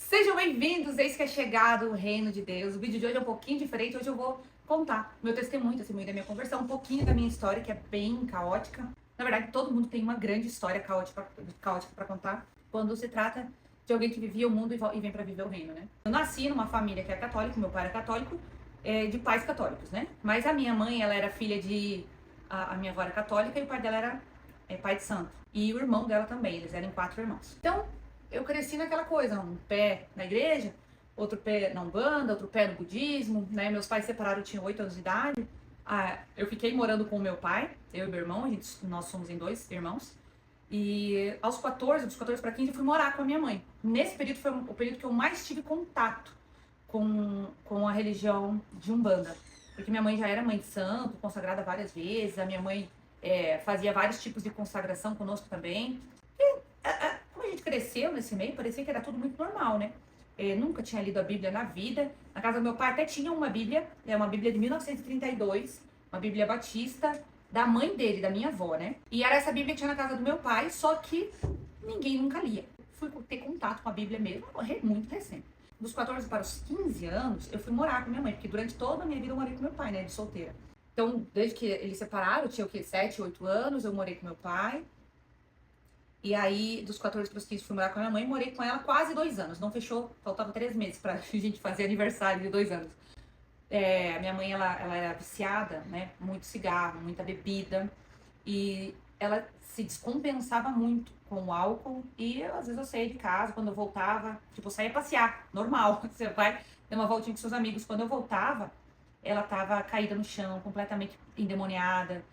Sejam bem-vindos, eis que é chegado o reino de Deus. O vídeo de hoje é um pouquinho diferente, hoje eu vou contar meu testemunho da minha conversão, um pouquinho da minha história, que é bem caótica. Na verdade, todo mundo tem uma grande história caótica para contar, quando se trata de alguém que vivia o mundo e vem para viver o reino, né? Eu nasci numa família que é católica, meu pai era católico, de pais católicos, né? Mas a minha mãe, ela era filha de... A minha avó era católica e o pai dela era pai de santo. E o irmão dela também, eles eram 4 irmãos. Então, eu cresci naquela coisa, um pé na igreja, outro pé na Umbanda, outro pé no budismo, né? Meus pais separaram, eu tinha 8 anos de idade. Eu fiquei morando com o meu pai, eu e meu irmão, nós somos em 2 irmãos. E aos 14, dos 14 para 15, eu fui morar com a minha mãe. Nesse período foi o período que eu mais tive contato com a religião de Umbanda. Porque minha mãe já era mãe de santo, consagrada várias vezes, a minha mãe fazia vários tipos de consagração conosco também. Como a gente cresceu nesse meio, parecia que era tudo muito normal, né? Nunca tinha lido a Bíblia na vida. Na casa do meu pai até tinha uma Bíblia de 1932, uma Bíblia Batista, da mãe dele, da minha avó, né? E era essa Bíblia que tinha na casa do meu pai, só que ninguém nunca lia. Fui ter contato com a Bíblia mesmo, muito recente. Dos 14 para os 15 anos, eu fui morar com minha mãe, porque durante toda a minha vida eu morei com meu pai, né, de solteira. Então, desde que eles separaram, eu tinha o quê? 7, 8 anos, eu morei com meu pai. E aí, dos 14 para os 15, fui morar com a minha mãe, morei com ela quase 2 anos. Não fechou, faltavam 3 meses pra gente fazer aniversário de 2 anos. A minha mãe, ela era viciada, né? Muito cigarro, muita bebida. E ela se descompensava muito com o álcool. E às vezes eu saía de casa, quando eu voltava, tipo, eu saía passear, normal. Você vai dar uma voltinha com seus amigos. Quando eu voltava, ela tava caída no chão, completamente endemoniada.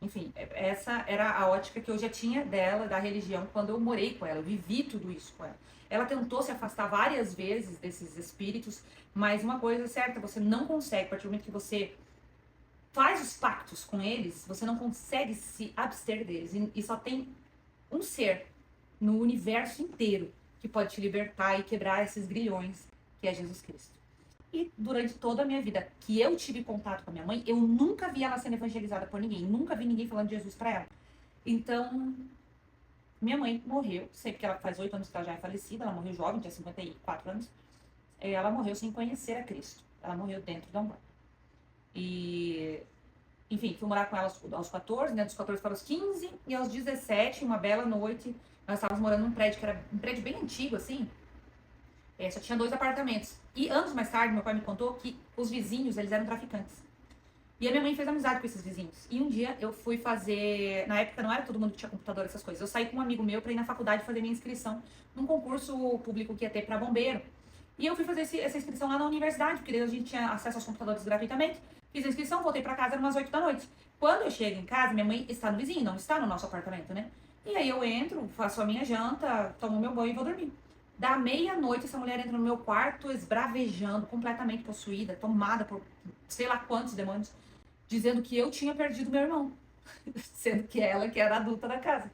Enfim, essa era a ótica que eu já tinha dela, da religião, quando eu morei com ela, eu vivi tudo isso com ela. Ela tentou se afastar várias vezes desses espíritos, mas uma coisa é certa, você não consegue, a partir do momento que você faz os pactos com eles, você não consegue se abster deles. E só tem um ser no universo inteiro que pode te libertar e quebrar esses grilhões, que é Jesus Cristo. E durante toda a minha vida que eu tive contato com a minha mãe, eu nunca vi ela sendo evangelizada por ninguém. Nunca vi ninguém falando de Jesus pra ela. Então, minha mãe morreu. Sei que ela faz 8 anos que ela já é falecida. Ela morreu jovem, tinha 54 anos. Ela morreu sem conhecer a Cristo. Ela morreu dentro da Umbanda. E, enfim, fui morar com ela aos 14, né? Dos 14 para os 15. E aos 17, uma bela noite, nós estávamos morando num prédio que era um prédio bem antigo, assim. Só tinha 2 apartamentos. E anos mais tarde, meu pai me contou que os vizinhos, eles eram traficantes. E a minha mãe fez amizade com esses vizinhos. E um dia eu fui fazer... Na época não era todo mundo que tinha computador, essas coisas. Eu saí com um amigo meu pra ir na faculdade fazer minha inscrição num concurso público que ia ter pra bombeiro. E eu fui fazer essa inscrição lá na universidade, porque a gente tinha acesso aos computadores gratuitamente. Fiz a inscrição, voltei pra casa, eram umas 8 da noite. Quando eu chego em casa, minha mãe está no vizinho, não está no nosso apartamento, né? E aí eu entro, faço a minha janta, tomo meu banho e vou dormir. Da meia-noite, essa mulher entra no meu quarto, esbravejando, completamente possuída, tomada por sei lá quantos demônios, dizendo que eu tinha perdido meu irmão, sendo que ela que era a adulta da casa.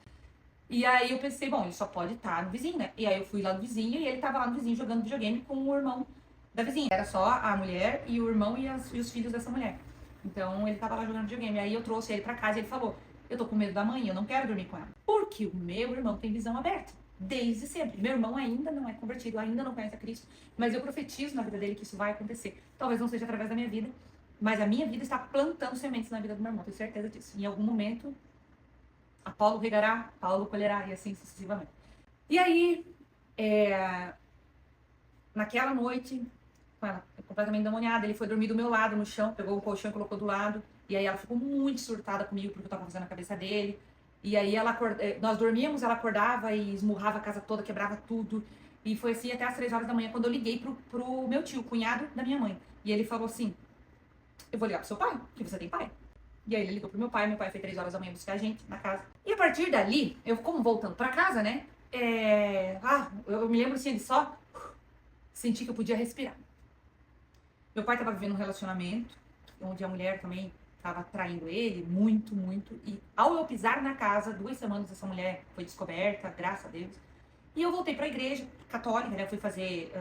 E aí eu pensei, bom, ele só pode estar no vizinho, né? E aí eu fui lá no vizinho e ele tava lá no vizinho jogando videogame com o irmão da vizinha. Era só a mulher e o irmão e os filhos dessa mulher. Então ele tava lá jogando videogame. Aí eu trouxe ele pra casa e ele falou, eu tô com medo da mãe, eu não quero dormir com ela. Porque o meu irmão tem visão aberta. Desde sempre. Meu irmão ainda não é convertido, ainda não conhece a Cristo, mas eu profetizo na vida dele que isso vai acontecer. Talvez não seja através da minha vida, mas a minha vida está plantando sementes na vida do meu irmão, tenho certeza disso. Em algum momento, Apolo regará, Paulo colherá, e assim sucessivamente. E aí, naquela noite, com ela completamente endemoniada, ele foi dormir do meu lado no chão, pegou o colchão e colocou do lado, e aí ela ficou muito surtada comigo porque eu tava fazendo a cabeça dele. E aí nós dormíamos, ela acordava e esmurrava a casa toda, quebrava tudo. E foi assim até as 3 horas da manhã, quando eu liguei pro meu tio, cunhado da minha mãe. E ele falou assim, eu vou ligar pro seu pai, que você tem pai. E aí ele ligou pro meu pai foi 3 horas da manhã buscar a gente na casa. E a partir dali, eu como voltando pra casa, né, eu me lembro assim, de só senti que eu podia respirar. Meu pai tava vivendo um relacionamento, onde a mulher também tava traindo ele, muito, muito. E ao eu pisar na casa, 2 semanas essa mulher foi descoberta, graças a Deus. E eu voltei pra igreja católica, né?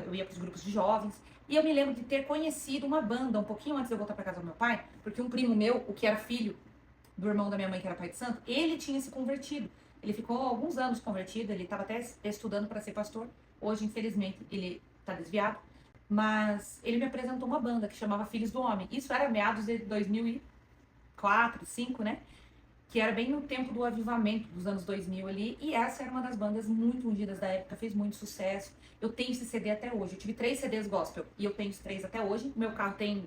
Eu ia pros grupos de jovens. E eu me lembro de ter conhecido uma banda um pouquinho antes de eu voltar pra casa do meu pai, porque um primo meu, o que era filho do irmão da minha mãe, que era pai de santo, ele tinha se convertido. Ele ficou alguns anos convertido, ele estava até estudando para ser pastor. Hoje, infelizmente, ele está desviado. Mas ele me apresentou uma banda que chamava Filhos do Homem. Isso era meados de 2004, 2005, né? Que era bem no tempo do avivamento dos anos 2000 ali. E essa era uma das bandas muito ungidas da época, fez muito sucesso. Eu tenho esse CD até hoje. Eu tive 3 CDs gospel e eu tenho os 3 até hoje. Meu carro tem,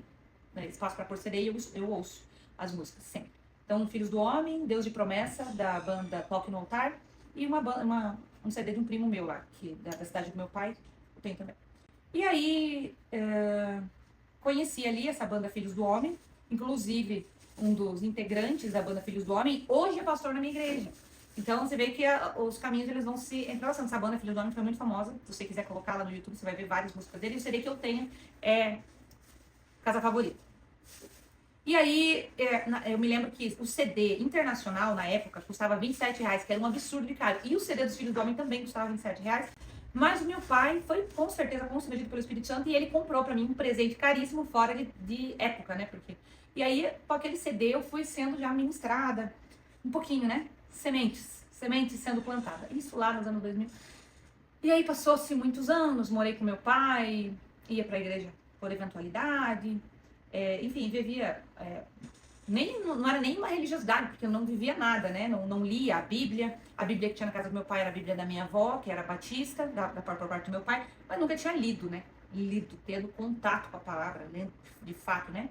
né, espaço para pôr CD e eu ouço as músicas sempre. Então, Filhos do Homem, Deus de Promessa, da banda Toque no Altar. E um CD de um primo meu lá, que da cidade do meu pai, eu tenho também. E aí, conheci ali essa banda Filhos do Homem. Inclusive, um dos integrantes da banda Filhos do Homem, hoje é pastor na minha igreja. Então, você vê que os caminhos eles vão se entrelaçando. Essa banda Filhos do Homem foi muito famosa. Se você quiser colocar lá no YouTube, você vai ver várias músicas dele. E o CD que eu tenho é Casa Favorita. E aí, eu me lembro que o CD internacional, na época, custava R$ 27, que era um absurdo de caro. E o CD dos Filhos do Homem também custava R$ 27. Mas o meu pai foi, com certeza, constrangido pelo Espírito Santo e ele comprou pra mim um presente caríssimo fora de época, né? E aí, com aquele CD, eu fui sendo já ministrada um pouquinho, né? Sementes sendo plantadas. Isso lá nos anos 2000. E aí, passou-se muitos anos, morei com meu pai, ia pra igreja por eventualidade. Enfim, vivia... não era nem uma religiosidade, porque eu não vivia nada, né? Não lia a Bíblia. A Bíblia que tinha na casa do meu pai era a Bíblia da minha avó, que era batista, da própria parte do meu pai, mas nunca tinha lido, né? Tendo contato com a palavra, lendo de fato, né?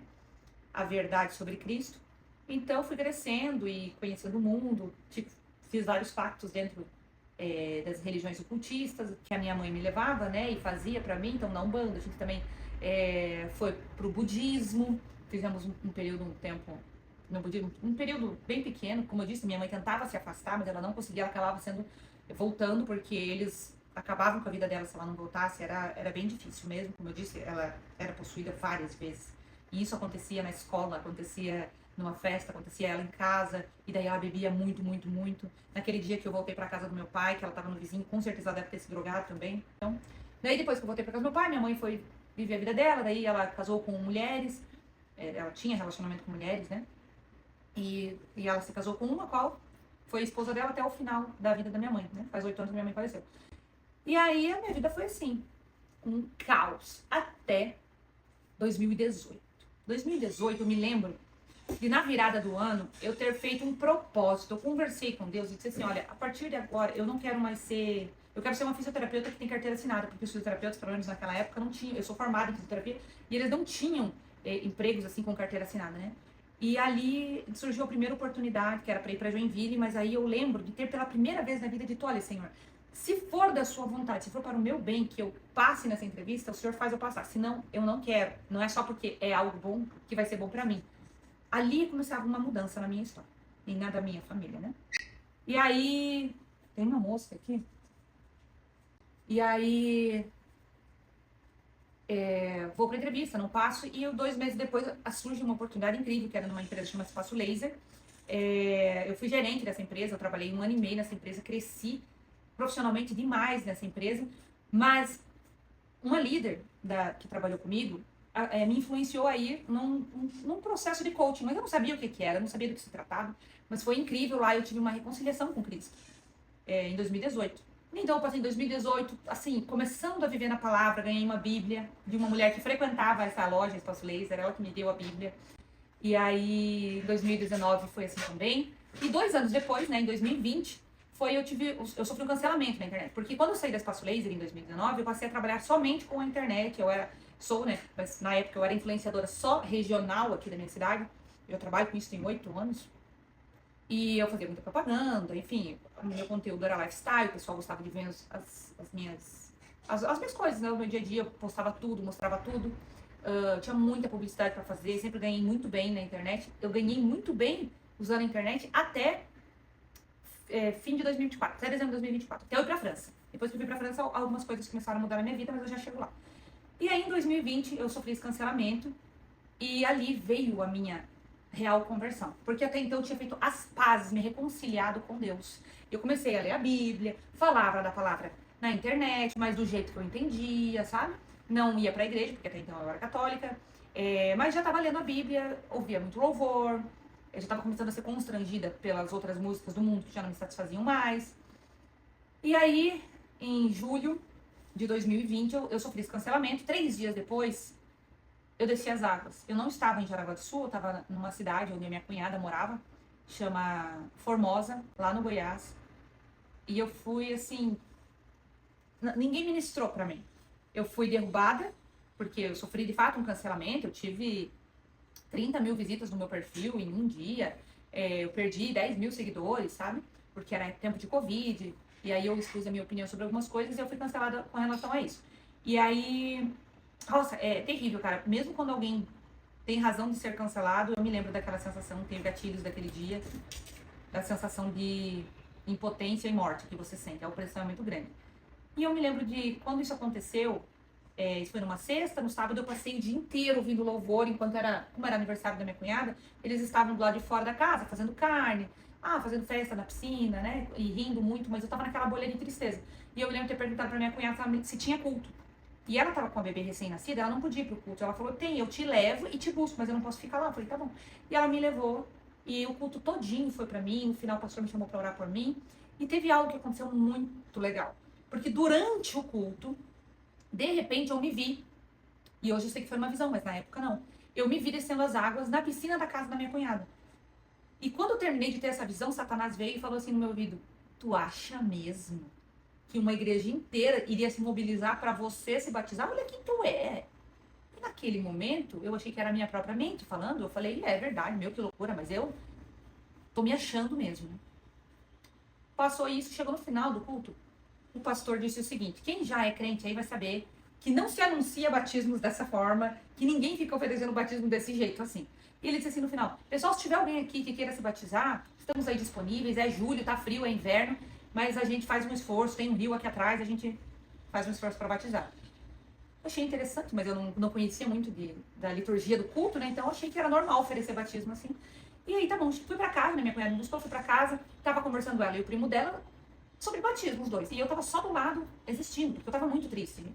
A verdade sobre Cristo. Então, fui crescendo e conhecendo o mundo. Fiz vários pactos dentro das religiões ocultistas, que a minha mãe me levava, né? E fazia pra mim. Então, na Umbanda, a gente também foi pro budismo. Fizemos um tempo no budismo, um período bem pequeno. Como eu disse, minha mãe tentava se afastar, mas ela não conseguia, ela acabava voltando, porque eles acabavam com a vida dela se ela não voltasse. Era bem difícil mesmo. Como eu disse, ela era possuída várias vezes. E isso acontecia na escola, acontecia numa festa, acontecia ela em casa, e daí ela bebia muito, muito, muito. Naquele dia que eu voltei pra casa do meu pai, que ela tava no vizinho, com certeza ela deve ter se drogado também. Então, daí depois que eu voltei pra casa do meu pai, minha mãe foi viver a vida dela, daí ela casou com mulheres. Ela tinha relacionamento com mulheres, né? E ela se casou com uma, qual foi a esposa dela até o final da vida da minha mãe, né? Faz 8 anos que minha mãe faleceu. E aí a minha vida foi assim, um caos, até 2018. 2018, eu me lembro de na virada do ano, eu ter feito um propósito. Eu conversei com Deus e disse assim, olha, a partir de agora, eu não quero mais ser... Eu quero ser uma fisioterapeuta que tem carteira assinada, porque os fisioterapeutas, pelo menos naquela época, não tinham... Eu sou formada em fisioterapia, e eles não tinham empregos assim com carteira assinada, né? E ali surgiu a primeira oportunidade, que era para ir para Joinville, mas aí eu lembro de ter pela primeira vez na vida dito, olha, Senhor, se for da sua vontade, se for para o meu bem que eu passe nessa entrevista, o Senhor faz eu passar. Senão, eu não quero. Não é só porque é algo bom que vai ser bom para mim. Ali começava uma mudança na minha história e na da minha família, né? E aí, tem uma mosca aqui. E aí... vou pra entrevista, não passo, e 2 meses depois surge uma oportunidade incrível, que era numa empresa que chama Espaço Laser. Eu fui gerente dessa empresa, eu trabalhei 1 ano e meio nessa empresa, cresci profissionalmente demais nessa empresa, mas uma líder que trabalhou comigo me influenciou a ir num processo de coaching, mas eu não sabia o que era, não sabia do que se tratava, mas foi incrível lá, eu tive uma reconciliação com Cristo em 2018. Então, eu passei em 2018, assim, começando a viver na palavra, ganhei uma Bíblia de uma mulher que frequentava essa loja, Espaço Laser, ela que me deu a Bíblia. E aí, em 2019 foi assim também. E 2 anos depois, né, em 2020, eu sofri um cancelamento na internet. Porque quando eu saí da Espaço Laser em 2019, eu passei a trabalhar somente com a internet. Sou, né, mas na época eu era influenciadora só regional aqui da minha cidade. Eu trabalho com isso tem 8 anos. E eu fazia muita propaganda, enfim, o meu conteúdo era lifestyle, o pessoal gostava de ver as minhas coisas, né? No meu dia a dia eu postava tudo, mostrava tudo. Tinha muita publicidade para fazer, sempre ganhei muito bem na internet. Eu ganhei muito bem usando a internet até fim de 2024, até dezembro de 2024, até eu ir pra França. Depois que eu fui pra França, algumas coisas começaram a mudar na minha vida, mas eu já chego lá. E aí em 2020 eu sofri esse cancelamento e ali veio a minha real conversão. Porque até então eu tinha feito as pazes, me reconciliado com Deus. Eu comecei a ler a Bíblia, falava da palavra na internet, mas do jeito que eu entendia, sabe? Não ia pra igreja, porque até então eu era católica, mas já estava lendo a Bíblia, ouvia muito louvor, Eu já tava começando a ser constrangida pelas outras músicas do mundo que já não me satisfaziam mais. E aí, em julho de 2020, eu sofri esse cancelamento. 3 dias depois, eu desci as águas. Eu não estava em Jaraguá do Sul, eu estava numa cidade onde a minha cunhada morava, chama Formosa, lá no Goiás. E eu fui, assim, ninguém ministrou pra mim. Eu fui derrubada, porque eu sofri de fato um cancelamento, eu tive 30 mil visitas no meu perfil em um dia, eu perdi 10 mil seguidores, sabe? Porque era tempo de Covid, e aí eu expus a minha opinião sobre algumas coisas e eu fui cancelada com relação a isso. E aí, nossa, é terrível, cara. Mesmo quando alguém tem razão de ser cancelado, eu me lembro daquela sensação, tenho gatilhos daquele dia, da sensação de impotência e morte que você sente, a opressão é muito grande. E eu me lembro de quando isso aconteceu, isso foi numa sexta, no sábado eu passei o dia inteiro ouvindo louvor, enquanto como era aniversário da minha cunhada, eles estavam do lado de fora da casa, fazendo carne, fazendo festa na piscina, né, e rindo muito, mas eu tava naquela bolha de tristeza. E eu me lembro de ter perguntado pra minha cunhada se tinha culto. E ela tava com a bebê recém-nascida, ela não podia ir pro culto. Ela falou, eu te levo e te busco, mas eu não posso ficar lá. Eu falei, tá bom. E ela me levou, e o culto todinho foi pra mim, no final o pastor me chamou pra orar por mim, e teve algo que aconteceu muito legal. Porque durante o culto, de repente eu me vi, e hoje eu sei que foi uma visão, mas na época não. Eu me vi descendo as águas na piscina da casa da minha cunhada. E quando eu terminei de ter essa visão, Satanás veio e falou assim no meu ouvido, tu acha mesmo que uma igreja inteira iria se mobilizar para você se batizar? Olha quem tu é. E naquele momento, eu achei que era a minha própria mente falando, eu falei, é verdade, meu, que loucura, mas eu tô me achando mesmo. Passou isso, chegou no final do culto, o pastor disse o seguinte, quem já é crente aí vai saber que não se anuncia batismos dessa forma, que ninguém fica oferecendo batismo desse jeito, assim. E ele disse assim no final, pessoal, se tiver alguém aqui que queira se batizar, estamos aí disponíveis, é julho, tá frio, é inverno, mas a gente faz um esforço, tem um rio aqui atrás, a gente faz um esforço para batizar. Eu achei interessante, mas eu não conhecia muito da liturgia do culto, né, então eu achei que era normal oferecer batismo assim. E aí, tá bom, fui pra casa, né, minha cunhada me buscou, fui pra casa, tava conversando ela e o primo dela sobre batismo, os dois. E eu tava só do lado, existindo, porque eu tava muito triste, né?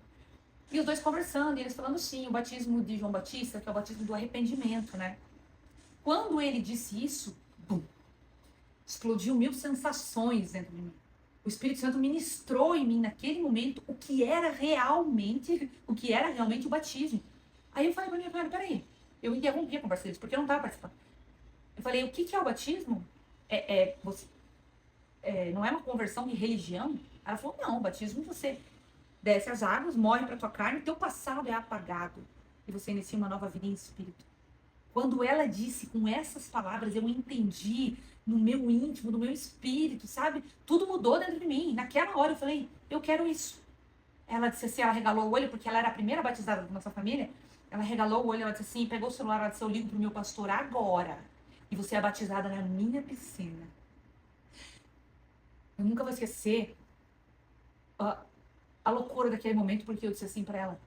E os dois conversando, e eles falando sim, o batismo de João Batista, que é o batismo do arrependimento, né? Quando ele disse isso, bum, explodiu 1000 sensações dentro de mim. O Espírito Santo ministrou em mim naquele momento o que era realmente o batismo. Aí eu falei pra minha cunhada, peraí, eu interrompi a conversa deles, porque eu não tava participando. Eu falei, o que é o batismo? Não é uma conversão de religião? Ela falou, não, o batismo você desce as águas, morre para tua carne, teu passado é apagado e você inicia uma nova vida em espírito. Quando ela disse com essas palavras, eu entendi no meu íntimo, no meu espírito, sabe? Tudo mudou dentro de mim. Naquela hora eu falei, eu quero isso. Ela disse assim, ela regalou o olho, porque ela era a primeira batizada da nossa família. Ela regalou o olho, ela disse assim, pegou o celular, ela disse, eu ligo pro meu pastor agora. E você é batizada na minha piscina. Eu nunca vou esquecer a loucura daquele momento, porque eu disse assim pra ela,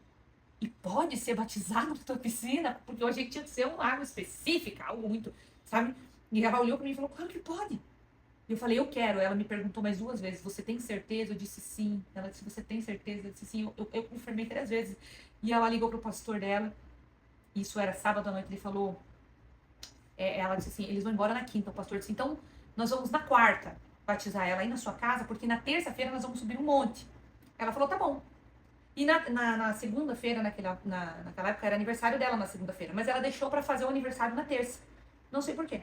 e pode ser batizado na tua piscina? Porque eu achei que tinha que ser uma água específica, algo muito, sabe? E ela olhou pra mim e falou, claro que pode. E eu falei, eu quero. Ela me perguntou mais 2 vezes, você tem certeza? Eu disse sim. Ela disse, você tem certeza? Eu disse sim. Eu confirmei 3 vezes. E ela ligou pro pastor dela, isso era sábado à noite, ele falou, ela disse assim, eles vão embora na quinta. O pastor disse, então nós vamos na quarta batizar ela aí na sua casa, porque na terça-feira nós vamos subir um monte. Ela falou, tá bom. E na segunda-feira, naquela época, era aniversário dela na segunda-feira. Mas ela deixou pra fazer o aniversário na terça. Não sei porquê.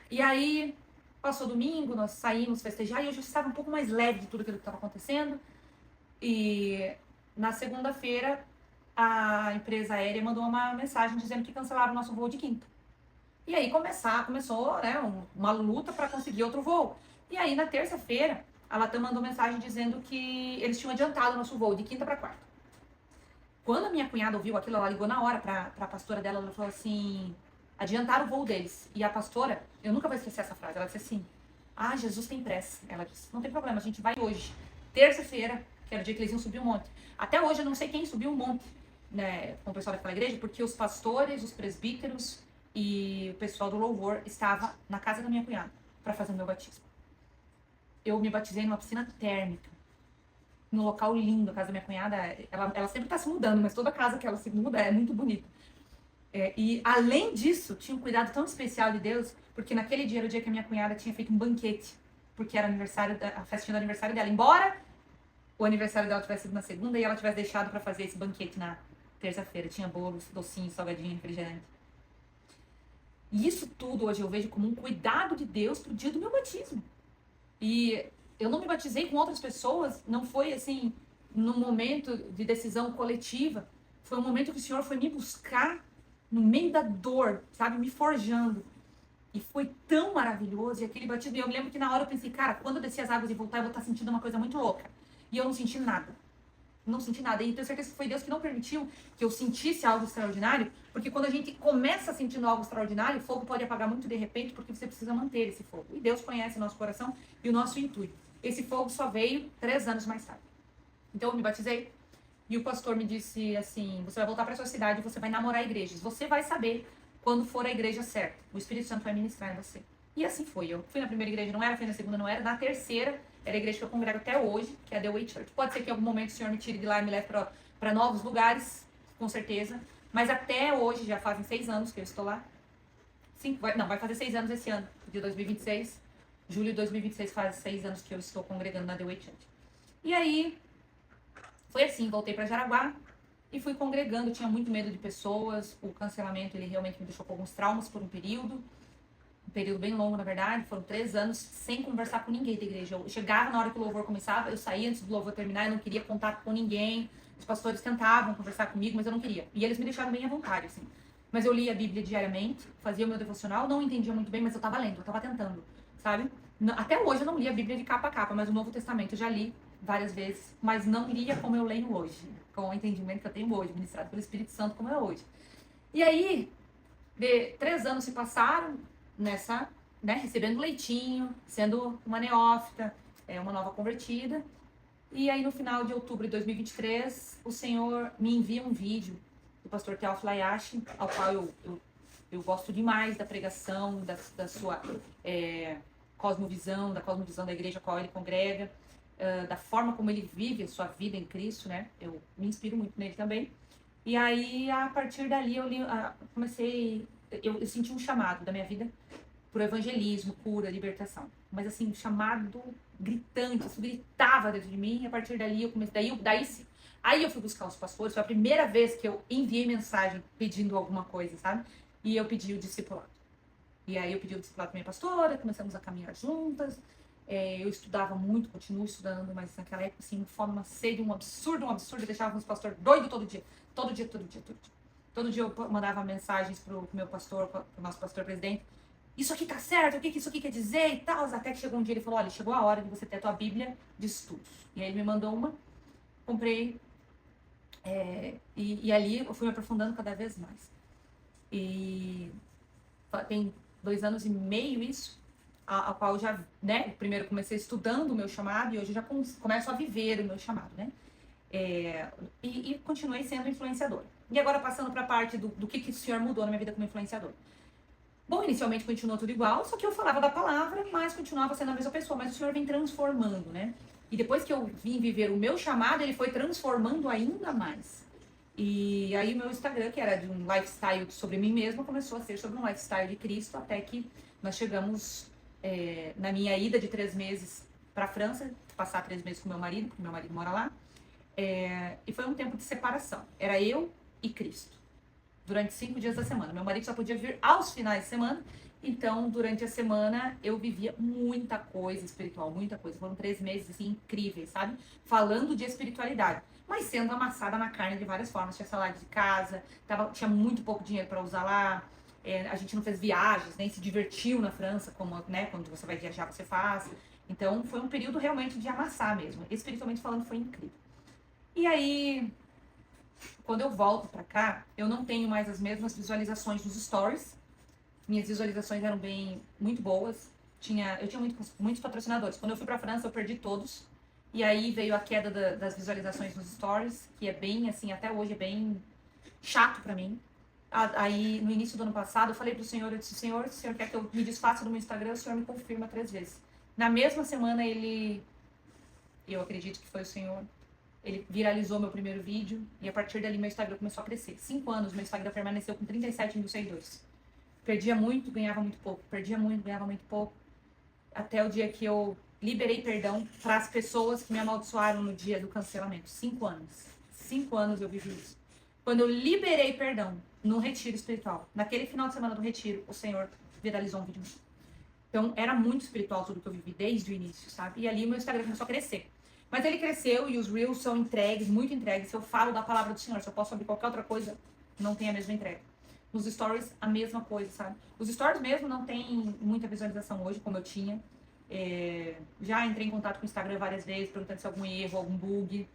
E aí, passou domingo, nós saímos festejar e eu já estava um pouco mais leve de tudo aquilo que estava acontecendo. E na segunda-feira, a empresa aérea mandou uma mensagem dizendo que cancelaram o nosso voo de quinta. E aí começou, né, uma luta para conseguir outro voo. E aí, na terça-feira, a Latam mandou mensagem dizendo que eles tinham adiantado o nosso voo de quinta para quarta. Quando a minha cunhada ouviu aquilo, ela ligou na hora pra pastora dela, ela falou assim, adiantaram o voo deles. E a pastora, eu nunca vou esquecer essa frase, ela disse assim, Jesus tem pressa. Ela disse, não tem problema, a gente vai hoje. Terça-feira, que era o dia que eles iam subir um monte. Até hoje eu não sei quem subiu um monte, né, com o pessoal daquela igreja, porque os pastores, os presbíteros e o pessoal do louvor estava na casa da minha cunhada para fazer o meu batismo. Eu me batizei numa piscina térmica, num local lindo. A casa da minha cunhada, ela sempre tá se mudando, mas toda casa que ela se muda é muito bonita. E além disso, tinha um cuidado tão especial de Deus, porque naquele dia era o dia que a minha cunhada tinha feito um banquete, porque era aniversário, a festinha do aniversário dela. Embora o aniversário dela tivesse sido na segunda e ela tivesse deixado para fazer esse banquete na terça-feira. Tinha bolos, docinho, salgadinho, refrigerante. E isso tudo hoje eu vejo como um cuidado de Deus pro dia do meu batismo. E eu não me batizei com outras pessoas, não foi assim, num momento de decisão coletiva. Foi um momento que o Senhor foi me buscar no meio da dor, sabe, me forjando. E foi tão maravilhoso. E aquele batismo, eu me lembro que na hora eu pensei, cara, quando eu descer as águas e voltar, eu vou estar sentindo uma coisa muito louca. E eu não senti nada. Não senti nada. E tenho certeza que foi Deus que não permitiu que eu sentisse algo extraordinário, porque quando a gente começa sentindo algo extraordinário, o fogo pode apagar muito de repente, porque você precisa manter esse fogo. E Deus conhece o nosso coração e o nosso intuito. Esse fogo só veio 3 anos mais tarde. Então eu me batizei e o pastor me disse assim, você vai voltar para sua cidade e você vai namorar igrejas. Você vai saber quando for a igreja certa. O Espírito Santo vai ministrar em você. E assim foi. Eu fui na primeira igreja, não era, fui na segunda, não era. Na terceira, era a igreja que eu congrego até hoje, que é a The Way Church. Pode ser que em algum momento o Senhor me tire de lá e me leve para novos lugares, com certeza. Mas até hoje, já fazem 6 anos que eu estou lá. Vai fazer 6 anos esse ano, de 2026. Julho de 2026 faz 6 anos que eu estou congregando na The Way Church. E aí, foi assim, voltei para Jaraguá e fui congregando. Tinha muito medo de pessoas. O cancelamento, ele realmente me deixou com alguns traumas por um período bem longo, na verdade, foram 3 anos sem conversar com ninguém da igreja. Eu chegava na hora que o louvor começava, eu saía antes do louvor terminar, eu não queria contato com ninguém. Os pastores tentavam conversar comigo, mas eu não queria. E eles me deixaram bem à vontade, assim. Mas eu lia a Bíblia diariamente, fazia o meu devocional, não entendia muito bem, mas eu tava lendo, eu tava tentando, sabe? Até hoje eu não li a Bíblia de capa a capa, mas o Novo Testamento eu já li várias vezes, mas não lia como eu leio hoje, com o entendimento que eu tenho hoje, ministrado pelo Espírito Santo como é hoje. E aí, 3 anos se passaram, nessa, né, recebendo leitinho, sendo uma neófita, uma nova convertida. E aí no final de outubro de 2023, o Senhor me envia um vídeo do pastor Teófilo Hayashi, ao qual eu gosto demais da pregação, da sua cosmovisão, da cosmovisão da igreja a qual ele congrega, da forma como ele vive a sua vida em Cristo, né? Eu me inspiro muito nele também. E aí, a partir dali, eu senti um chamado da minha vida pro evangelismo, cura, libertação. Mas assim, um chamado gritante, isso gritava dentro de mim, e a partir dali eu comecei, aí eu fui buscar os pastores, foi a primeira vez que eu enviei mensagem pedindo alguma coisa, sabe? E eu pedi o discipulado. E aí eu pedi o discipulado pra minha pastora, começamos a caminhar juntas, eu estudava muito, continuo estudando, mas naquela época, assim, fome, uma sede, um absurdo, eu deixava os pastores doido todo dia. Todo dia. Todo dia eu mandava mensagens pro meu pastor, pro nosso pastor presidente. Isso aqui tá certo? O que isso aqui quer dizer? E tal. Até que chegou um dia ele falou, olha, chegou a hora de você ter a tua Bíblia de estudos. E aí ele me mandou uma, comprei, e ali eu fui me aprofundando cada vez mais. E tem 2 anos e meio isso, a qual eu já, né, primeiro comecei estudando o meu chamado e hoje eu já começo a viver o meu chamado, né? E continuei sendo influenciadora. E agora passando para a parte do que o Senhor mudou na minha vida como influenciadora. Bom, inicialmente continuou tudo igual, só que eu falava da palavra, mas continuava sendo a mesma pessoa. Mas o Senhor vem transformando, né? E depois que eu vim viver o meu chamado, ele foi transformando ainda mais. E aí o meu Instagram, que era de um lifestyle sobre mim mesma, começou a ser sobre um lifestyle de Cristo, até que nós chegamos na minha ida de 3 meses para a França, passar 3 meses com meu marido, porque meu marido mora lá. E foi um tempo de separação. Era eu e Cristo. Durante 5 dias da semana. Meu marido só podia vir aos finais de semana. Então, durante a semana, eu vivia muita coisa espiritual, muita coisa. Foram 3 meses, assim, incríveis, sabe? Falando de espiritualidade. Mas sendo amassada na carne de várias formas. Tinha salário de casa, tinha muito pouco dinheiro para usar lá. A gente não fez viagens, nem se divertiu na França, como, né, quando você vai viajar, você faz. Então, foi um período realmente de amassar mesmo. Espiritualmente falando, foi incrível. E aí, quando eu volto pra cá, eu não tenho mais as mesmas visualizações nos stories. Minhas visualizações eram muito boas. Eu tinha muitos patrocinadores. Quando eu fui pra França, eu perdi todos. E aí veio a queda das visualizações nos stories, que é bem, assim, até hoje é bem chato pra mim. Aí, no início do ano passado, eu falei pro Senhor, eu disse, Senhor, se o Senhor quer que eu me desfaça do meu Instagram, o Senhor me confirma 3 vezes. Na mesma semana, eu acredito que foi o Senhor, Ele viralizou meu primeiro vídeo e a partir dali meu Instagram começou a crescer. 5 anos, meu Instagram permaneceu com 37 mil seguidores. Perdia muito, ganhava muito pouco. Perdia muito, ganhava muito pouco. Até o dia que eu liberei perdão para as pessoas que me amaldiçoaram no dia do cancelamento. 5 anos. 5 anos eu vivi isso. Quando eu liberei perdão no retiro espiritual, naquele final de semana do retiro, o Senhor viralizou um vídeo meu. Então, era muito espiritual tudo que eu vivi desde o início, sabe? E ali o meu Instagram começou a crescer. Mas ele cresceu e os Reels são entregues, muito entregues. Se eu falo da palavra do Senhor, se eu posso abrir qualquer outra coisa, não tem a mesma entrega. Nos Stories, a mesma coisa, sabe? Os Stories mesmo não tem muita visualização hoje, como eu tinha. Já entrei em contato com o Instagram várias vezes, perguntando se algum erro, algum bug.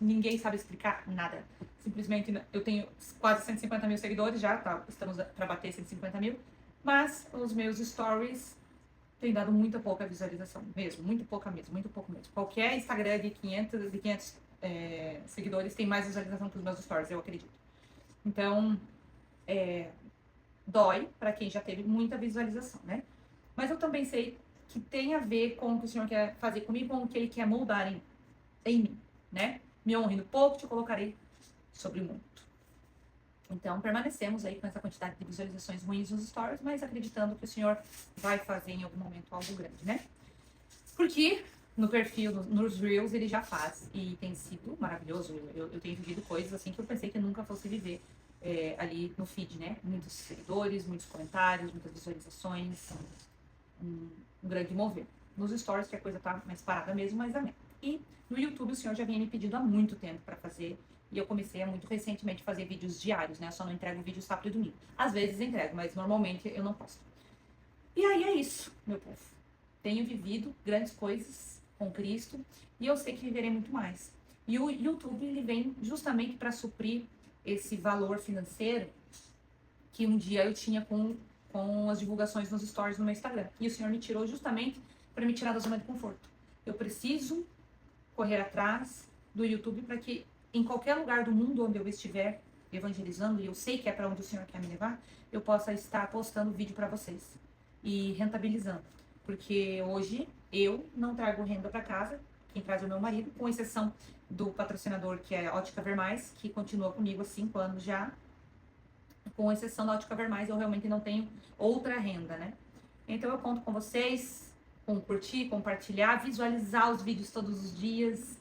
Ninguém sabe explicar nada. Simplesmente, eu tenho quase 150 mil seguidores já, tá? Estamos para bater 150 mil. Mas os meus Stories têm dado muito pouca visualização mesmo, muito pouca mesmo, muito pouco mesmo. Qualquer Instagram de 500 seguidores tem mais visualização que os meus Stories, eu acredito. Então, dói para quem já teve muita visualização, né? Mas eu também sei que tem a ver com o que o Senhor quer fazer comigo, com o que Ele quer moldar em mim, né? Me honre no pouco, te colocarei sobre o mundo. Então, permanecemos aí com essa quantidade de visualizações ruins nos stories, mas acreditando que o Senhor vai fazer em algum momento algo grande, né? Porque no perfil, nos Reels, ele já faz e tem sido maravilhoso. Eu tenho vivido coisas assim que eu pensei que eu nunca fosse viver ali no feed, né? Muitos seguidores, muitos comentários, muitas visualizações, um grande mover. Nos stories que a coisa tá mais parada mesmo, mas amém. E no YouTube o Senhor já vinha me pedindo há muito tempo para fazer. E eu comecei muito recentemente a fazer vídeos diários, né? Eu só não entrego vídeo sábado e domingo. Às vezes entrego, mas normalmente eu não posto. E aí é isso, meu povo. Tenho vivido grandes coisas com Cristo e eu sei que viverei muito mais. E o YouTube, ele vem justamente para suprir esse valor financeiro que um dia eu tinha com as divulgações nos stories no meu Instagram. E o Senhor me tirou justamente para me tirar da zona de conforto. Eu preciso correr atrás do YouTube para que em qualquer lugar do mundo onde eu estiver evangelizando, e eu sei que é para onde o Senhor quer me levar, eu possa estar postando vídeo para vocês e rentabilizando. Porque hoje eu não trago renda para casa, quem traz é o meu marido, com exceção do patrocinador que é a Ótica Vermais, que continua comigo há 5 anos já. Com exceção da Ótica Vermais, eu realmente não tenho outra renda, né? Então eu conto com vocês, com curtir, compartilhar, visualizar os vídeos todos os dias,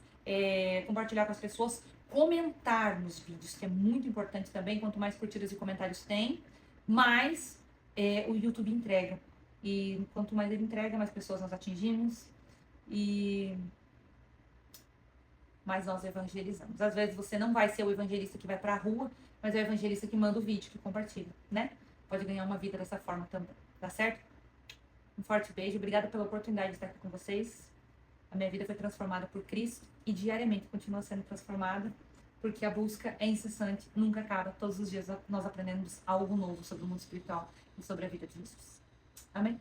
compartilhar com as pessoas, comentar nos vídeos, que é muito importante também. Quanto mais curtidas e comentários tem, mais o YouTube entrega. E quanto mais ele entrega, mais pessoas nós atingimos e mais nós evangelizamos. Às vezes você não vai ser o evangelista que vai pra rua, mas é o evangelista que manda o vídeo, que compartilha, né? Pode ganhar uma vida dessa forma também, tá certo? Um forte beijo, obrigada pela oportunidade de estar aqui com vocês. A minha vida foi transformada por Cristo e diariamente continua sendo transformada, porque a busca é incessante, nunca acaba. Todos os dias nós aprendemos algo novo sobre o mundo espiritual e sobre a vida de Jesus. Amém?